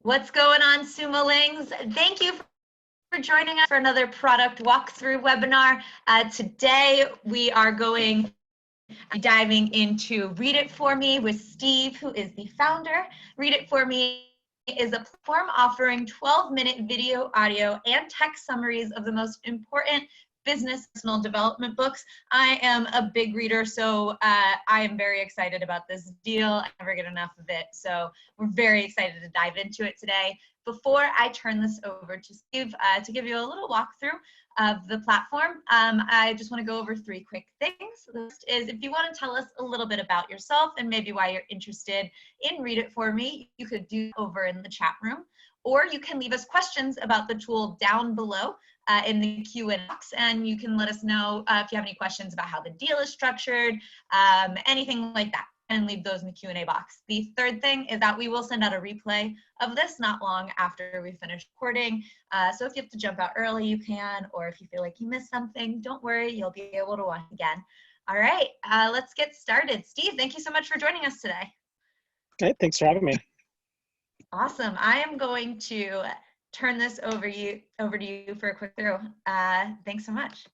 What's going on, Sumolings? Thank you for joining us for another product walkthrough webinar. Today, we are going to be diving into Readitforme with Steve, who is the founder. Readitforme is a platform offering 12-minute video, audio, and text summaries of the most important business personal development books. I am a big reader, so I am very excited about this deal. I never get enough of it, so we're very excited to dive into it today. Before I turn this over to Steve to give you a little walkthrough of the platform, I just want to go over 3 quick things. The first is, if you want to tell us a little bit about yourself and maybe why you're interested in Readitforme, you could do over in the chat room, or you can leave us questions about the tool down below in the Q&A box, and you can let us know if you have any questions about how the deal is structured, anything like that, and leave those in the Q&A box. The third thing is that we will send out a replay of this not long after we finish recording. So if you have to jump out early, you can, or if you feel like you missed something, don't worry, you'll be able to watch again. All right, let's get started. Steve, thank you so much for joining us today. Okay, thanks for having me. Awesome. I am going to turn this over to you for a quick through. Thanks so much.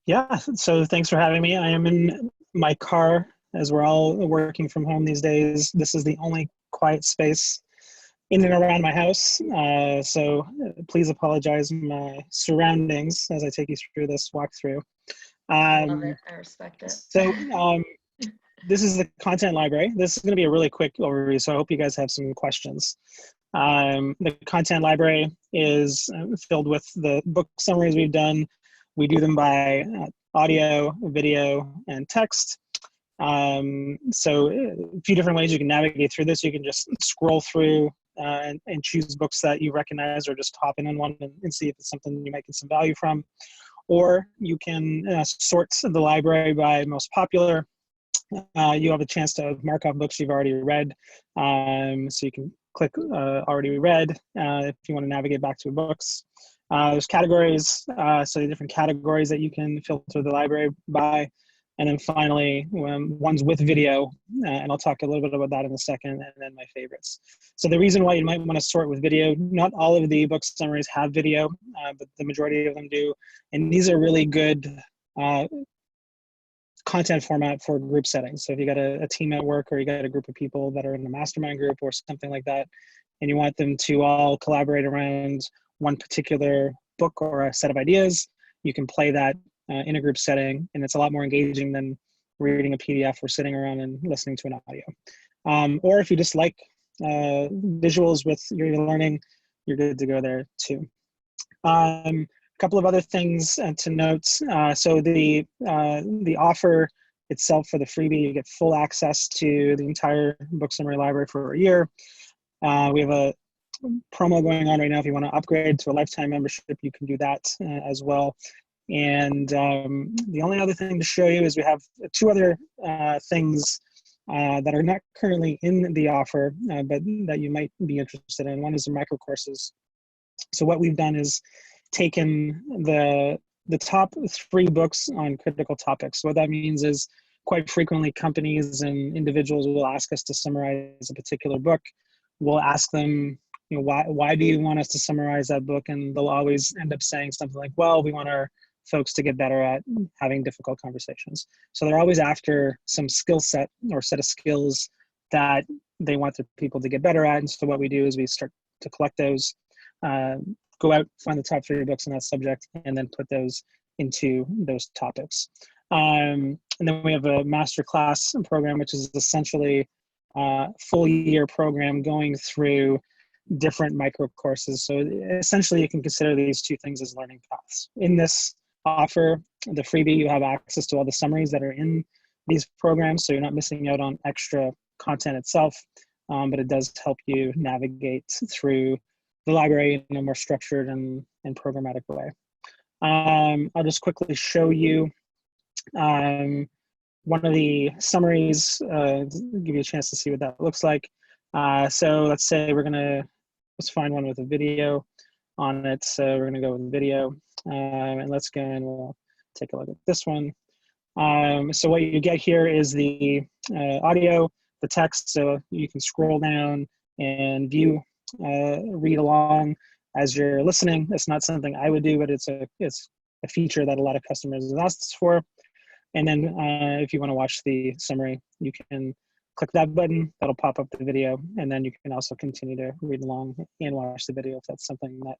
Yeah, so thanks for having me. I am in my car as we're all working from home these days. This is the only quiet space in and around my house. So please apologize my surroundings as I take you through this walkthrough. I love it. I respect it. So this is the content library. This is going to be a really quick overview, so I hope you guys have some questions. The content library is filled with the book summaries we've done. We do them by audio, video, and text. So a few different ways you can navigate through this. You can just scroll through and choose books that you recognize, or just hop in on one and see if it's something you might get some value from. Or you can sort the library by most popular. You have a chance to mark off books you've already read. So you can click already read if you want to navigate back to books. There's categories, so different categories that you can filter the library by. And then finally, ones with video, and I'll talk a little bit about that in a second, and then my favorites. So the reason why you might want to sort with video, not all of the book summaries have video, but the majority of them do. And these are really good content format for group settings. So if you got a team at work, or you got a group of people that are in a mastermind group or something like that, and you want them to all collaborate around one particular book or a set of ideas, you can play that in a group setting, and it's a lot more engaging than reading a PDF or sitting around and listening to an audio. Or if you just like visuals with your learning, you're good to go there too. A couple of other things to note. So the offer itself for the freebie, you get full access to the entire book summary library for a year. We have a promo going on right now. If you want to upgrade to a lifetime membership, you can do that as well. And the only other thing to show you is we have 2 other things that are not currently in the offer, but that you might be interested in. One is the micro courses. So what we've done is taken the top 3 books on critical topics. What that means is, quite frequently companies and individuals will ask us to summarize a particular book. We'll ask them, why do you want us to summarize that book? And they'll always end up saying something like, well, we want our folks to get better at having difficult conversations. So they're always after some skill set or set of skills that they want their people to get better at. And so what we do is we start to collect those, go out, find the top 3 books in that subject, and then put those into those topics. And then we have a masterclass program, which is essentially a full year program going through different micro courses. So essentially you can consider these 2 things as learning paths. In this offer, the freebie, you have access to all the summaries that are in these programs, so you're not missing out on extra content itself, but it does help you navigate through the library in a more structured and programmatic way. I'll just quickly show you one of the summaries, give you a chance to see what that looks like. So let's say let's find one with a video on it. So we're gonna go with video, and let's go and we'll take a look at this one. So what you get here is the audio, the text, so you can scroll down and view, read along as you're listening. It's not something I would do, but it's a feature that a lot of customers have asked us for. And then if you want to watch the summary, you can click that button, that'll pop up the video, and then you can also continue to read along and watch the video if that's something that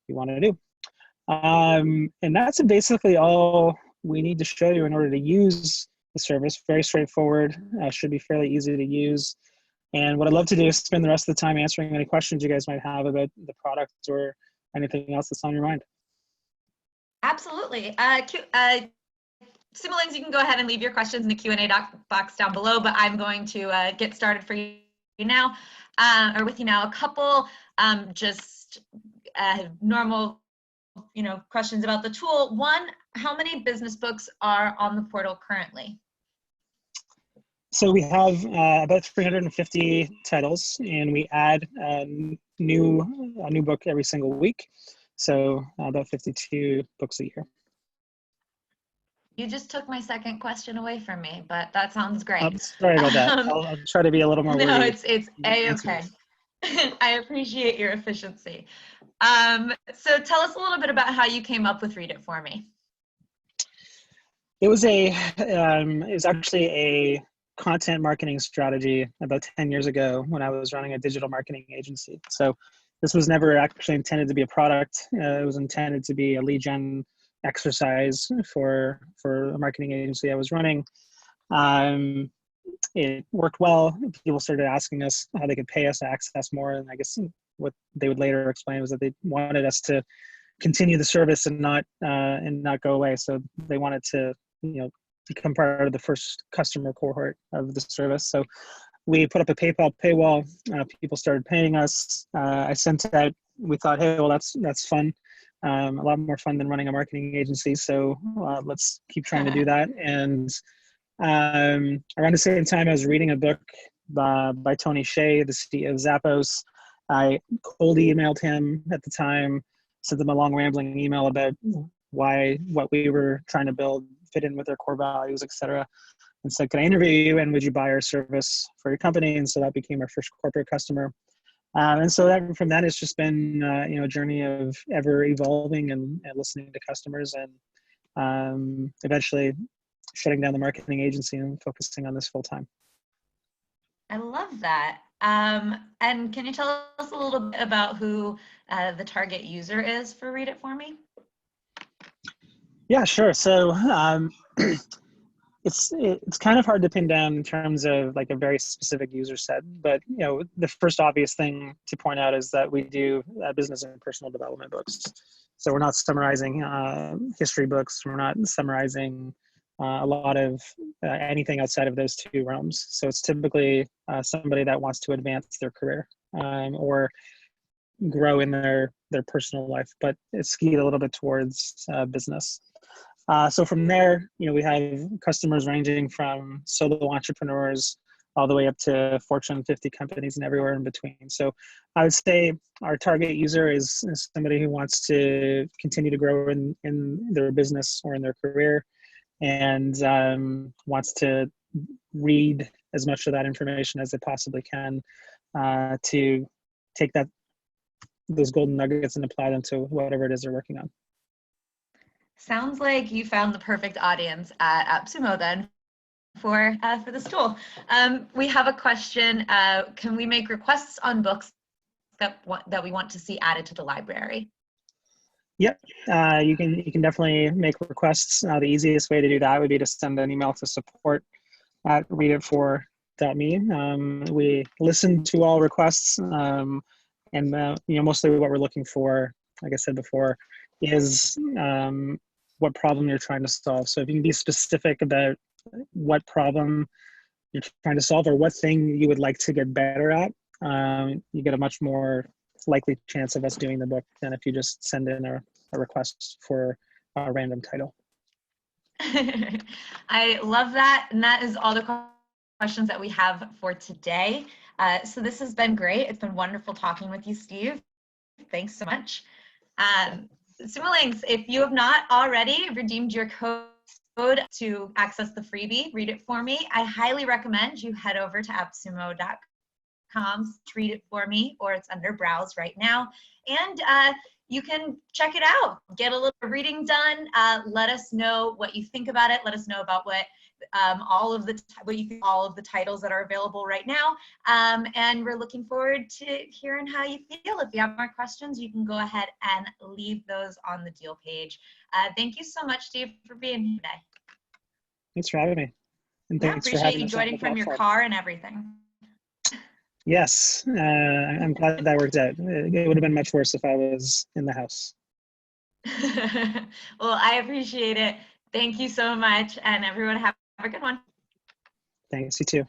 you want to do. And that's basically all we need to show you in order to use the service. Very straightforward, should be fairly easy to use. And what I'd love to do is spend the rest of the time answering any questions you guys might have about the product or anything else that's on your mind. Absolutely. Simulings, you can go ahead and leave your questions in the Q&A box down below, but I'm going to get started for you now, or with you now. A couple just normal, questions about the tool. One, how many business books are on the portal currently? So we have about 350 titles, and we add a new book every single week. So about 52 books a year. You just took my second question away from me, but that sounds great. Sorry about that. I'll try to be a little more No, witty. it's A-okay. I appreciate your efficiency. So tell us a little bit about how you came up with Readitforme. It was actually a content marketing strategy about 10 years ago when I was running a digital marketing agency. So this was never actually intended to be a product. It was intended to be a lead gen exercise for a marketing agency I was running. It worked well. People started asking us how they could pay us to access more, and I guess what they would later explain was that they wanted us to continue the service and not go away. So they wanted to become part of the first customer cohort of the service. So we put up a PayPal paywall. People started paying us. I sent out. We thought, hey, well, that's fun. A lot more fun than running a marketing agency. So let's keep trying to do that. And around the same time, I was reading a book by Tony Hsieh, the CEO of Zappos. I cold emailed him at the time, sent them a long rambling email about what we were trying to build fit in with their core values, etc. And said, can I interview you, and would you buy our service for your company? And so that became our first corporate customer. And so from that, it's just been a journey of ever evolving and listening to customers, and eventually shutting down the marketing agency and focusing on this full time. I love that. And can you tell us a little bit about who the target user is for Readitforme? Yeah, sure. So it's kind of hard to pin down in terms of like a very specific user set, but the first obvious thing to point out is that we do business and personal development books. So we're not summarizing history books. We're not summarizing a lot of anything outside of those two realms. So it's typically somebody that wants to advance their career or grow in their personal life, but it's skewed a little bit towards business. So from there, we have customers ranging from solo entrepreneurs all the way up to Fortune 50 companies and everywhere in between. So I would say our target user is somebody who wants to continue to grow in their business or in their career, and wants to read as much of that information as they possibly can to take those golden nuggets and apply them to whatever it is they're working on. Sounds like you found the perfect audience at AppSumo then for this tool. We have a question. Can we make requests on books that we want to see added to the library? Yep, you can definitely make requests. The easiest way to do that would be to send an email to support@readitforme.me. We listen to all requests, and mostly what we're looking for, like I said before, is what problem you're trying to solve. So if you can be specific about what problem you're trying to solve or what thing you would like to get better at, you get a much more likely chance of us doing the book than if you just send in a request for a random title. I love that. And that is all the questions that we have for today. So this has been great. It's been wonderful talking with you, Steve. Thanks so much. Simulings, if you have not already redeemed your code to access the freebie, Read It For Me. I highly recommend you head over to appsumo.com, read it for me, or it's under browse right now. And you can check it out, get a little reading done. Let us know what you think about it. Let us know about what all of the titles that are available right now. And we're looking forward to hearing how you feel. If you have more questions, you can go ahead and leave those on the deal page. Thank you so much, Steve, for being here today. Thanks for having me. And Yeah, thanks for appreciate having you us on joining the from your platform. car and everything. Yes, I'm glad that worked out. It would have been much worse if I was in the house. Well, I appreciate it. Thank you so much. And everyone have a good one. Thanks, you too.